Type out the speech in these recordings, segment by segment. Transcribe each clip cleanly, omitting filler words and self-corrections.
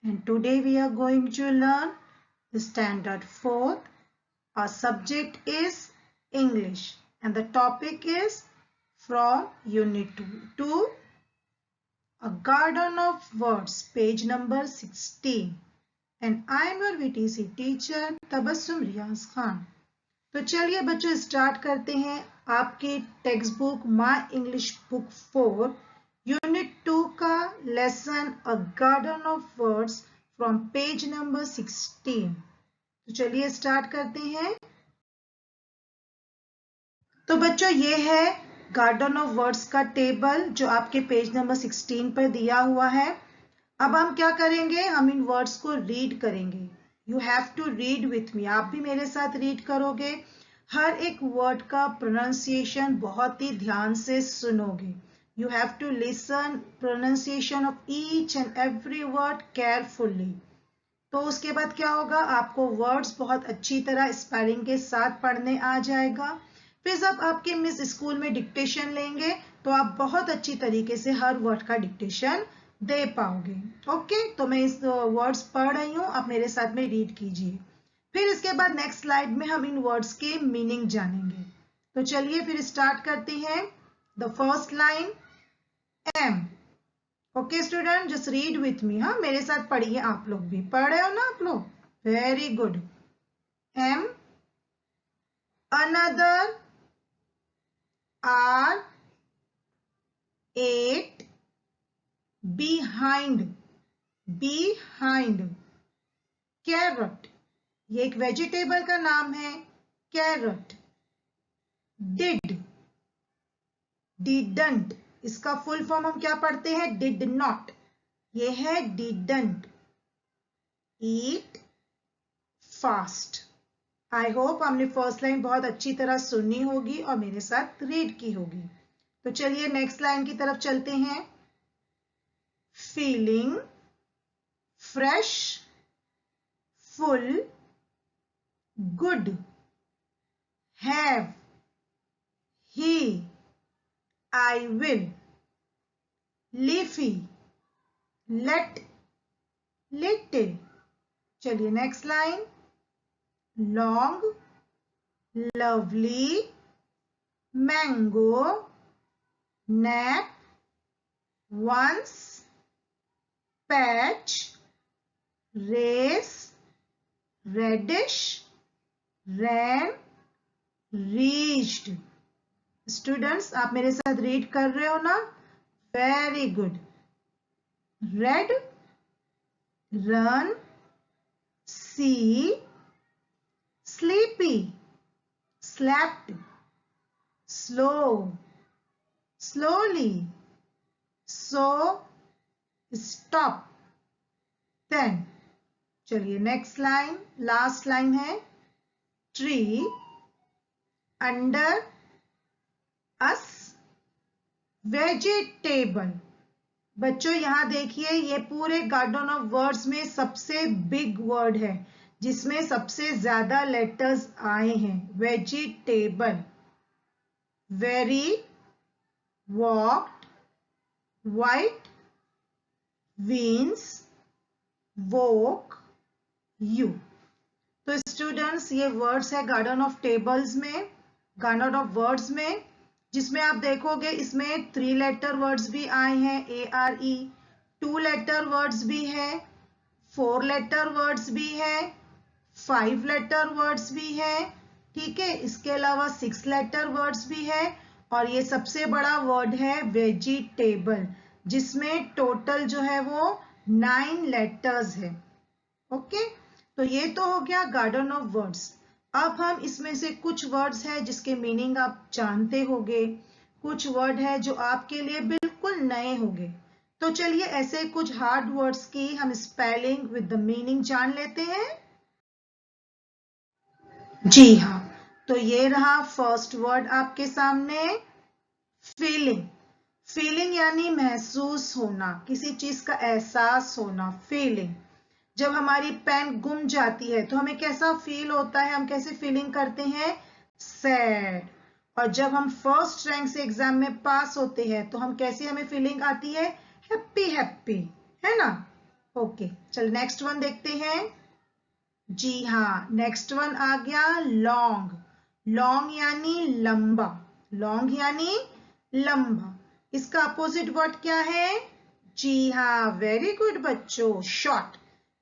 and today we are going to learn the standard 4th. Our subject is English and the topic is from Unit 2, A Garden of Words, page number 16. And I am your VTC teacher Tabassum Riaz Khan. तो चलिए बच्चों start करते हैं आपके text book my English book 4 unit 2 का lesson a garden of words from page number 16। तो चलिए start करते हैं। तो बच्चों ये है गार्डन ऑफ वर्ड्स का टेबल जो आपके पेज नंबर 16 पर दिया हुआ है। अब हम क्या करेंगे, हम इन वर्ड्स को रीड करेंगे। You have to read with me, आप भी मेरे साथ रीड करोगे। हर एक वर्ड का प्रोनाउंसिएशन बहुत ही ध्यान से सुनोगे। You have to listen pronunciation of each and every word carefully. तो उसके बाद क्या होगा, आपको वर्ड्स बहुत अच्छी तरह स्पेलिंग के साथ पढ़ने आ जाएगा। फिर जब आपके मिस स्कूल में डिक्टेशन लेंगे तो आप बहुत अच्छी तरीके से हर वर्ड का डिक्टेशन दे पाओगे। ओके, तो मैं इस वर्ड्स पढ़ रही हूँ, आप मेरे साथ में रीड कीजिए। फिर इसके बाद नेक्स्ट स्लाइड में हम इन वर्ड्स के मीनिंग जानेंगे। तो चलिए फिर स्टार्ट करते हैं। The first line am. Okay student, just read with me. हाँ, मेरे साथ पढ़िए, आप लोग भी पढ़ रहे हो ना आप लोग, very good. Am, another, are, at, behind, behind, carrot, ये एक वेजिटेबल का नाम है, कैरट। डिड, डिडंट, इसका फुल फॉर्म हम क्या पढ़ते हैं, डिड नॉट, ये है didn't. Eat fast. I hope हमने फर्स्ट लाइन बहुत अच्छी तरह सुनी होगी और मेरे साथ रीड की होगी। तो चलिए नेक्स्ट लाइन की तरफ चलते हैं। Feeling fresh, full, good, have, he, I will, leafy, let, little. चलिए next line. Long, lovely, mango, nap, once, patch, race, radish, ran, reached. Students आप मेरे साथ रीड कर रहे हो ना, very good. Red, run, see, sleepy, slept, slow, slowly, so, stop, then। चलिए next line, last line है। Tree, under, us, vegetable. बच्चों यहां देखिए, ये पूरे गार्डन ऑफ वर्ड्स में सबसे बिग वर्ड है जिसमें सबसे ज्यादा लेटर्स आए हैं, vegetable. Very, walked, white, weans, woke, you. तो स्टूडेंट्स ये वर्ड्स है गार्डन ऑफ टेबल्स में, गार्डन ऑफ वर्ड्स में, जिसमें आप देखोगे इसमें 3 लेटर वर्ड्स भी आए हैं, ARE, 2 लेटर वर्ड्स भी है, 4 लेटर वर्ड्स भी है, 5 लेटर वर्ड्स भी है, ठीक है। इसके अलावा 6 लेटर वर्ड्स भी है और ये सबसे बड़ा वर्ड है वेजिटेबल, जिसमें टोटल जो है वो 9 लेटर्स है। ओके, तो ये तो हो गया गार्डन ऑफ वर्ड्स। अब हम इसमें से कुछ वर्ड्स है जिसके मीनिंग आप जानते होंगे, कुछ वर्ड है जो आपके लिए बिल्कुल नए होंगे। तो चलिए ऐसे कुछ हार्ड वर्ड्स की हम स्पेलिंग विद द मीनिंग जान लेते हैं। जी हाँ, तो ये रहा फर्स्ट वर्ड आपके सामने, फीलिंग। फीलिंग यानी महसूस होना, किसी चीज का एहसास होना, फीलिंग। जब हमारी पेन गुम जाती है तो हमें कैसा फील होता है, हम कैसे फीलिंग करते हैं, सैड। और जब हम फर्स्ट रैंक से एग्जाम में पास होते हैं तो हम कैसी हमें फीलिंग आती है, हैप्पी हैप्पी, है ना। ओके, चल नेक्स्ट वन देखते हैं। जी हाँ, नेक्स्ट वन आ गया लॉन्ग। लॉन्ग यानी लंबा, लॉन्ग यानी लंबा। इसका अपोजिट वर्ड क्या है? जी हाँ, वेरी गुड बच्चों, शॉर्ट।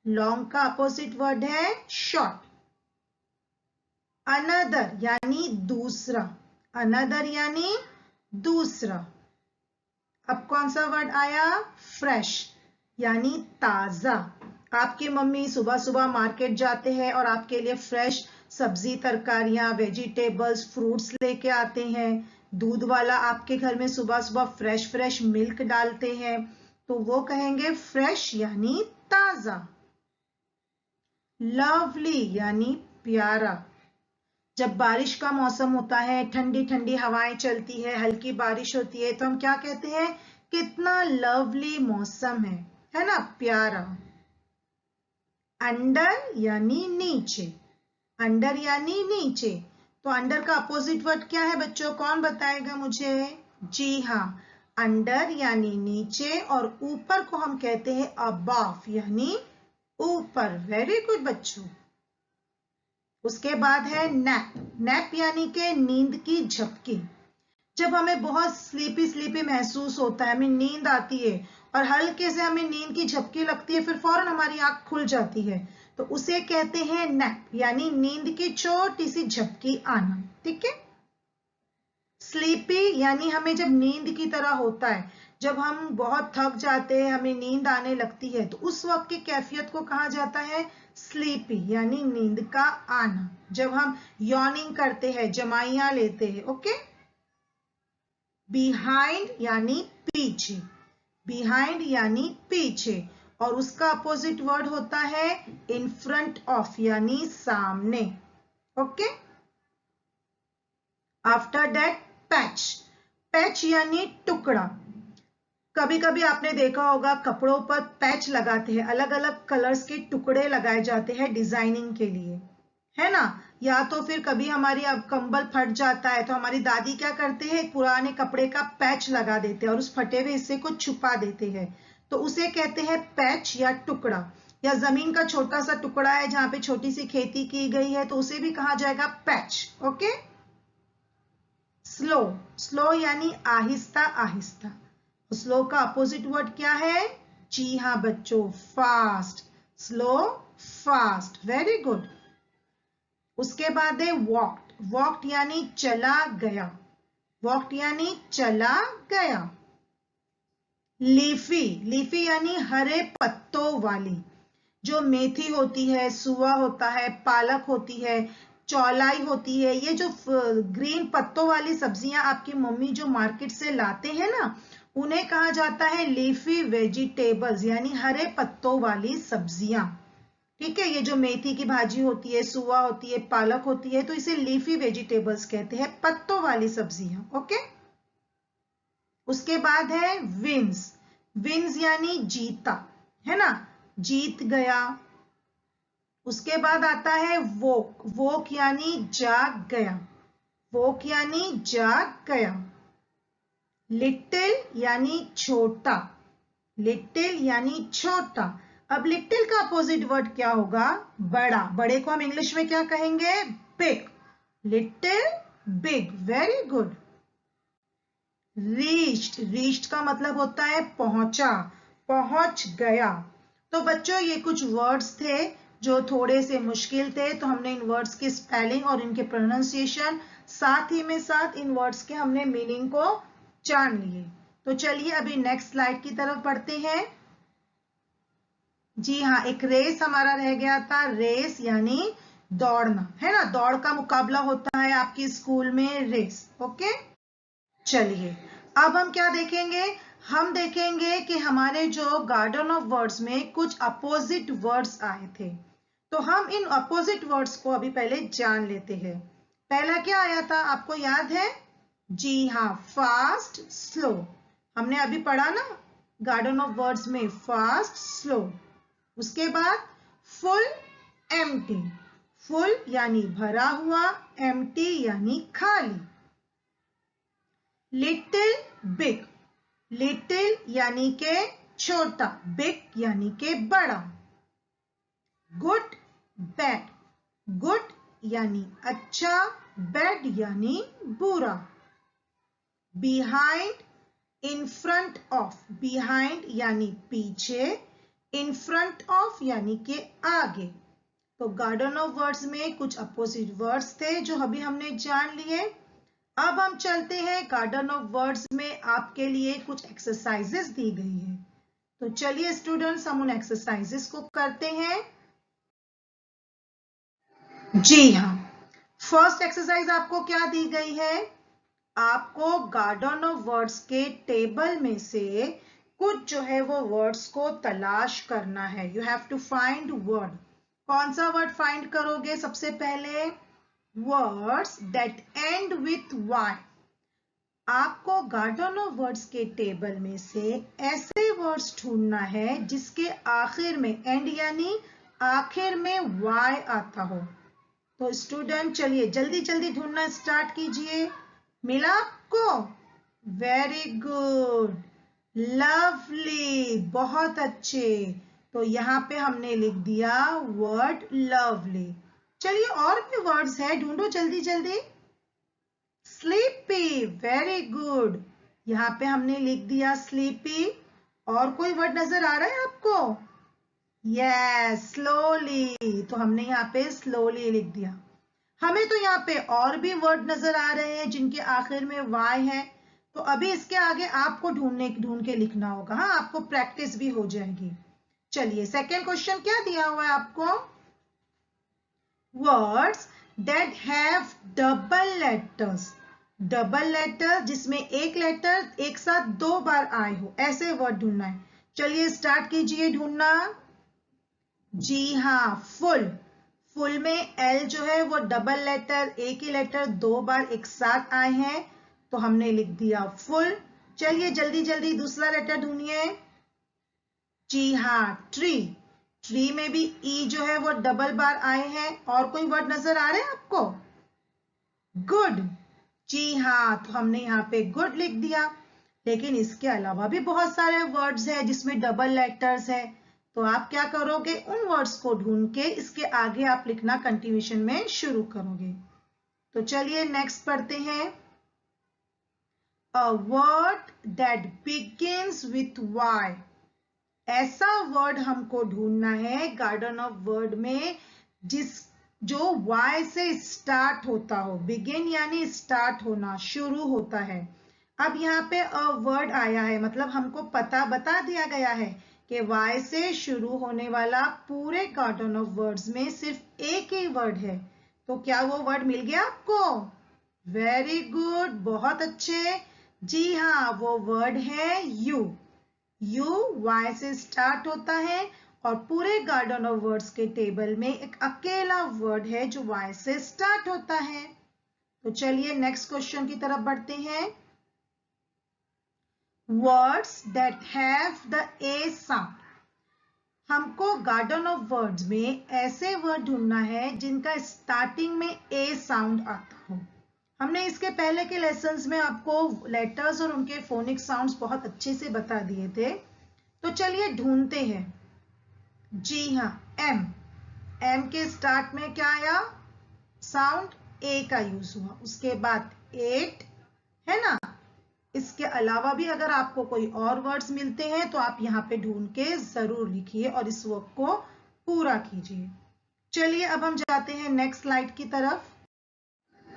लॉन्ग का अपोजिट वर्ड है शॉर्ट। अनदर यानी दूसरा, अनदर यानी दूसरा। अब कौन सा वर्ड आया? फ्रेश यानी ताजा। आपकी मम्मी सुबह सुबह मार्केट जाते हैं और आपके लिए फ्रेश सब्जी, तरकारियां, वेजिटेबल्स, फ्रूट्स लेके आते हैं। दूध वाला आपके घर में सुबह सुबह फ्रेश फ्रेश मिल्क डालते हैं, तो वो कहेंगे फ्रेश यानी ताजा। लवली यानी प्यारा। जब बारिश का मौसम होता है, ठंडी ठंडी हवाएं चलती है, हल्की बारिश होती है, तो हम क्या कहते हैं? कितना लवली मौसम है ना, प्यारा। अंडर यानी नीचे, अंडर यानी नीचे। तो अंडर का अपोजिट वर्ड क्या है बच्चों? कौन बताएगा मुझे? जी हाँ, अंडर यानी नीचे और ऊपर को हम कहते हैं अबव यानी ऊपर। वेरी गुड बच्चों। उसके बाद है नैप। नैप यानी के नींद की झपकी। जब हमें बहुत स्लीपी स्लीपी महसूस होता है, हमें नींद आती है और हल्के से हमें नींद की झपकी लगती है, फिर फौरन हमारी आंख खुल जाती है, तो उसे कहते हैं नैप, यानी नींद की छोटी सी झपकी आना। ठीक है। स्लीपी यानी हमें जब नींद की तरह होता है, जब हम बहुत थक जाते हैं, हमें नींद आने लगती है, तो उस वक्त की कैफियत को कहा जाता है स्लीपी यानी नींद का आना। जब हम यॉर्निंग करते हैं, जमाइयां लेते हैं। ओके। बिहाइंड यानी पीछे, बिहाइंड यानी पीछे, और उसका अपोजिट वर्ड होता है इन फ्रंट ऑफ यानी सामने। Okay. After that patch. Patch यानी टुकड़ा। कभी कभी आपने देखा होगा कपड़ों पर पैच लगाते हैं, अलग अलग कलर्स के टुकड़े लगाए जाते हैं डिजाइनिंग के लिए, है ना। या तो फिर कभी हमारी अब कंबल फट जाता है, तो हमारी दादी क्या करते हैं? पुराने कपड़े का पैच लगा देते हैं और उस फटे हुए हिस्से को छुपा देते हैं, तो उसे कहते हैं पैच या टुकड़ा। या जमीन का छोटा सा टुकड़ा है जहां पे छोटी सी खेती की गई है, तो उसे भी कहा जाएगा पैच। ओके। स्लो। स्लो यानी आहिस्ता आहिस्ता। स्लो का अपोजिट वर्ड क्या है? जी हाँ बच्चों, fast. Slow, fast. Very good. उसके बाद है वॉक्ड। वॉक्ड यानी चला गया, वॉक्ड यानी चला गया। लीफी। लीफी यानी हरे पत्तों वाली। जो मेथी होती है, सुआ होता है, पालक होती है, चौलाई होती है, ये जो ग्रीन पत्तों वाली सब्जियां आपकी मम्मी जो मार्केट से लाते हैं ना, उन्हें कहा जाता है लीफी वेजिटेबल्स यानी हरे पत्तों वाली सब्जियां। ठीक है। ये जो मेथी की भाजी होती है, सुआ होती है, पालक होती है, तो इसे लीफी वेजिटेबल्स कहते हैं, पत्तों वाली सब्जियां। ओके। उसके बाद है विंस। विंस यानी जीता, है ना, जीत गया। उसके बाद आता है वोक। वोक यानी जाग गया, वोक यानी जाग गया। लिटिल यानी छोटा, लिटिल यानी छोटा। अब लिटिल का अपोजिट वर्ड क्या होगा? बड़ा। बड़े को हम इंग्लिश में क्या कहेंगे? Big. Little, big. Very good. Reached. Reached का मतलब होता है पहुंचा, पहुंच गया। तो बच्चों ये कुछ वर्ड्स थे जो थोड़े से मुश्किल थे, तो हमने इन वर्ड्स की स्पेलिंग और इनके प्रोनाउंसिएशन, साथ ही में साथ इन वर्ड्स के हमने मीनिंग को जान लिए। तो चलिए अभी नेक्स्ट स्लाइड की तरफ बढ़ते हैं। जी हाँ, एक रेस हमारा रह गया था। रेस यानी दौड़ना, है ना। दौड़ का मुकाबला होता है आपकी स्कूल में, रेस। ओके। चलिए अब हम क्या देखेंगे? हम देखेंगे कि हमारे जो गार्डन ऑफ वर्ड्स में कुछ अपोजिट वर्ड्स आए थे, तो हम इन अपोजिट वर्ड्स को अभी पहले जान लेते हैं। पहला क्या आया था, आपको याद है? जी हाँ, फास्ट, स्लो। हमने अभी पढ़ा ना गार्डन ऑफ वर्ड्स में, फास्ट, स्लो। उसके बाद फुल, एम्प्टी। फुल यानी भरा हुआ, एम्प्टी यानी खाली। Little, big. लिटिल यानी के छोटा, बिग यानी के बड़ा। गुड बैड, गुड यानी अच्छा, बैड यानी बुरा। Behind, in front of, behind यानी पीछे, इन फ्रंट ऑफ यानी के आगे। तो गार्डन ऑफ वर्ड्स में कुछ अपोजिट वर्ड्स थे जो अभी हमने जान लिए। अब हम चलते हैं गार्डन ऑफ वर्ड्स में आपके लिए कुछ एक्सरसाइजेस दी गई है। तो चलिए स्टूडेंट्स, हम उन एक्सरसाइजेस को करते हैं। जी हाँ, फर्स्ट एक्सरसाइज आपको क्या दी गई है? आपको गार्डन ऑफ वर्ड्स के टेबल में से कुछ जो है वो वर्ड्स को तलाश करना है। You have to find word. कौन सा वर्ड फाइंड करोगे? सबसे पहले words that end with Y. आपको गार्डन ऑफ वर्ड्स के टेबल में से ऐसे वर्ड्स ढूंढना है जिसके आखिर में, एंड यानी आखिर में, वाई आता हो। तो स्टूडेंट चलिए जल्दी जल्दी ढूंढना स्टार्ट कीजिए। मिला आपको? वेरी गुड, लवली, बहुत अच्छे। तो यहाँ पे हमने लिख दिया वर्ड लवली। चलिए और भी वर्ड्स है, ढूंढो जल्दी जल्दी। स्लीपी, वेरी गुड, यहाँ पे हमने लिख दिया स्लीपी। और कोई वर्ड नजर आ रहा है आपको? यस, स्लोली, तो हमने यहाँ पे स्लोली लिख दिया। हमें तो यहाँ पे और भी वर्ड नजर आ रहे हैं जिनके आखिर में वाई है। तो अभी इसके आगे आपको ढूंढ के लिखना होगा। हाँ, आपको प्रैक्टिस भी हो जाएगी। चलिए सेकेंड क्वेश्चन क्या दिया हुआ है आपको? Words that have double letters. Double letter जिसमें एक लेटर एक साथ दो बार आए हो, ऐसे वर्ड ढूंढना है। चलिए स्टार्ट कीजिए ढूंढना। जी हाँ, फुल। फुल में एल जो है वो डबल लेटर, एक ही लेटर दो बार एक साथ आए हैं, तो हमने लिख दिया फुल। चलिए जल्दी जल्दी दूसरा लेटर ढूंढिए। जी हाँ, ट्री। ट्री में भी ई जो है वो डबल बार आए हैं। और कोई वर्ड नजर आ रहे हैं आपको? गुड। जी हाँ, तो हमने यहाँ पे गुड लिख दिया। लेकिन इसके अलावा भी बहुत सारे वर्ड्स हैं जिसमें डबल लेटर्स है। तो आप क्या करोगे? उन वर्ड्स को ढूंढ के इसके आगे आप लिखना कंटिन्यूएशन में शुरू करोगे। तो चलिए नेक्स्ट पढ़ते हैं। A word that begins with Y. ऐसा वर्ड हमको ढूंढना है गार्डन ऑफ वर्ड में जो वाई से स्टार्ट होता हो। बिगिन यानी स्टार्ट होना, शुरू होता है। अब यहाँ पे अ वर्ड आया है, मतलब हमको पता बता दिया गया है कि वाई से शुरू होने वाला पूरे गार्डन ऑफ वर्ड्स में सिर्फ एक ही वर्ड है। तो क्या वो वर्ड मिल गया आपको? वेरी गुड, बहुत अच्छे। जी हाँ, वो वर्ड है यू। यू वाई से स्टार्ट होता है और पूरे गार्डन ऑफ वर्ड्स के टेबल में एक अकेला वर्ड है जो वाई से स्टार्ट होता है। तो चलिए नेक्स्ट क्वेश्चन की तरफ बढ़ते हैं। Words that have the A sound. हमको गार्डन ऑफ वर्ड्स में ऐसे वर्ड ढूंढना है जिनका स्टार्टिंग में ए साउंड आता हो। हमने इसके पहले के लेसन्स में आपको लेटर्स और उनके फोनिक साउंड्स बहुत अच्छे से बता दिए थे। तो चलिए ढूंढते हैं। जी हाँ, एम। एम के स्टार्ट में क्या आया? साउंड ए का यूज हुआ। उसके बाद एट, है ना? इसके अलावा भी अगर आपको कोई और वर्ड्स मिलते हैं तो आप यहाँ पे ढूंढ के जरूर लिखिए और इस वर्क को पूरा कीजिए। चलिए अब हम जाते हैं नेक्स्ट स्लाइड की तरफ।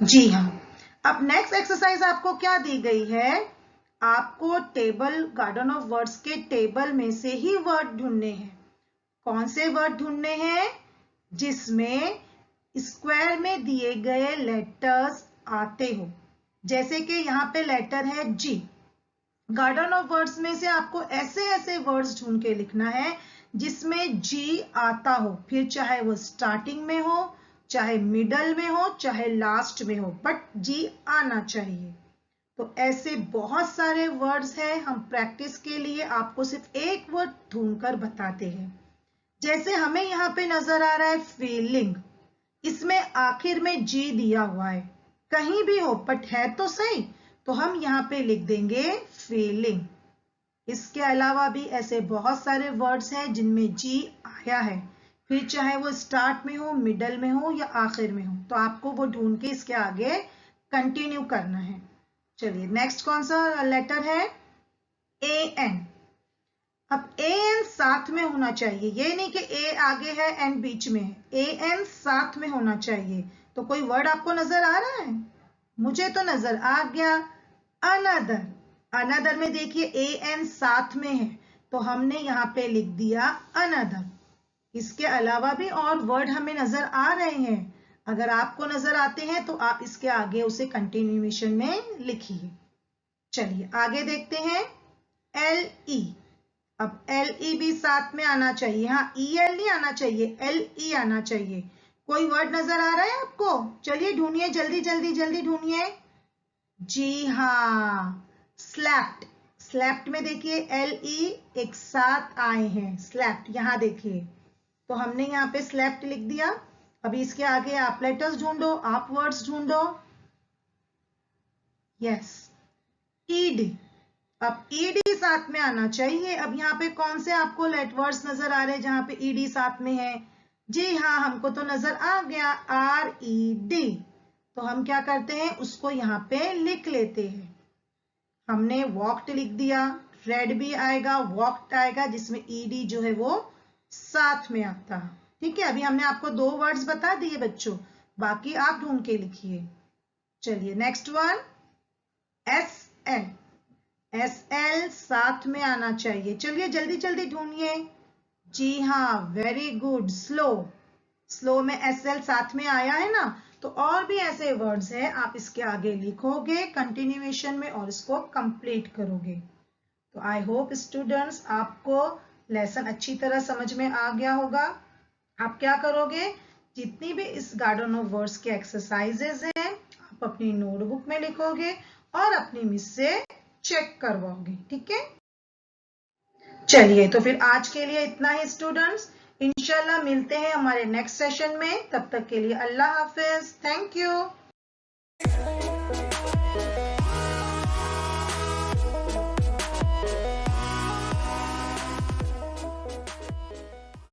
जी हाँ, अब नेक्स्ट एक्सरसाइज आपको क्या दी गई है? आपको टेबल, गार्डन ऑफ वर्ड्स के टेबल में से ही वर्ड ढूंढने हैं। कौन से वर्ड ढूंढने हैं? जिसमें स्क्वायर में दिए गए लेटर्स आते हो। जैसे कि यहाँ पे लेटर है जी। गार्डन ऑफ वर्ड्स में से आपको ऐसे ऐसे वर्ड्स ढूंढ के लिखना है जिसमें जी आता हो, फिर चाहे वो स्टार्टिंग में हो, चाहे मिडल में हो, चाहे लास्ट में हो, बट जी आना चाहिए। तो ऐसे बहुत सारे वर्ड्स हैं। हम प्रैक्टिस के लिए आपको सिर्फ एक वर्ड ढूंढकर बताते हैं। जैसे हमें यहाँ पे नजर आ रहा है फीलिंग। इसमें आखिर में जी दिया हुआ है, कहीं भी हो बट है तो सही। तो हम यहाँ पे लिख देंगे फीलिंग। इसके अलावा भी ऐसे बहुत सारे वर्ड्स हैं जिनमें जी आया है, फिर चाहे वो स्टार्ट में हो, मिडल में हो या आखिर में हो, तो आपको वो ढूंढ के इसके आगे कंटिन्यू करना है। चलिए नेक्स्ट कौन सा लेटर है? A N. अब ए एन साथ में होना चाहिए, ये नहीं कि ए आगे है एन बीच में है, ए एन साथ में होना चाहिए। तो कोई वर्ड आपको नजर आ रहा है? मुझे तो नजर आ गया, अनदर। अनदर में देखिए ए एन साथ में है, तो हमने यहाँ पे लिख दिया अनदर। इसके अलावा भी और वर्ड हमें नजर आ रहे हैं, अगर आपको नजर आते हैं तो आप इसके आगे उसे कंटिन्यूएशन में लिखिए। चलिए आगे देखते हैं, एल ई। अब एल ई भी साथ में आना चाहिए, हाँ ई एल नहीं आना चाहिए, एल ई आना चाहिए। कोई वर्ड नजर आ रहा है आपको? चलिए ढूंढिए, जल्दी जल्दी जल्दी ढूंढिए। जी हाँ, स्लैप्ड। स्लैप्ड में देखिए एल ई एक साथ आए हैं, स्लैप्ड। यहां देखिए, तो हमने यहाँ पे स्लैप्ड लिख दिया। अभी इसके आगे आप लेटर्स ढूंढो, आप वर्ड्स ढूंढो। Yes, ED. अब ईडी साथ में आना चाहिए। अब यहाँ पे कौन से आपको वर्ड्स नजर आ रहे हैं जहां पे ईडी साथ में है? जी हाँ, हमको तो नजर आ गया, आर ई डी। तो हम क्या करते हैं, उसको यहाँ पे लिख लेते हैं। हमने वॉक्ड लिख दिया, रेड भी आएगा, वॉक्ड आएगा, जिसमें ईडी जो है वो साथ में आता है। ठीक है, अभी हमने आपको 2 वर्ड्स बता दिए बच्चों, बाकी आप ढूंढ के लिखिए। चलिए next one, S L. S L साथ में आना चाहिए, चलिए जल्दी जल्दी ढूंढिए। जी हाँ, वेरी गुड, स्लो। स्लो में एस एल साथ में आया है ना, तो और भी ऐसे वर्ड्स हैं, आप इसके आगे लिखोगे कंटिन्यूएशन में और इसको कंप्लीट करोगे। तो आई होप स्टूडेंट्स आपको लेसन अच्छी तरह समझ में आ गया होगा। आप क्या करोगे, जितनी भी इस गार्डन ऑफ वर्ड्स के एक्सरसाइजेज हैं आप अपनी नोटबुक में लिखोगे और अपनी मिस से चेक करवाओगे। ठीक है, चलिए तो फिर आज के लिए इतना ही स्टूडेंट्स। इंशाल्लाह मिलते हैं हमारे नेक्स्ट सेशन में, तब तक के लिए अल्लाह हाफिज, थैंक यू।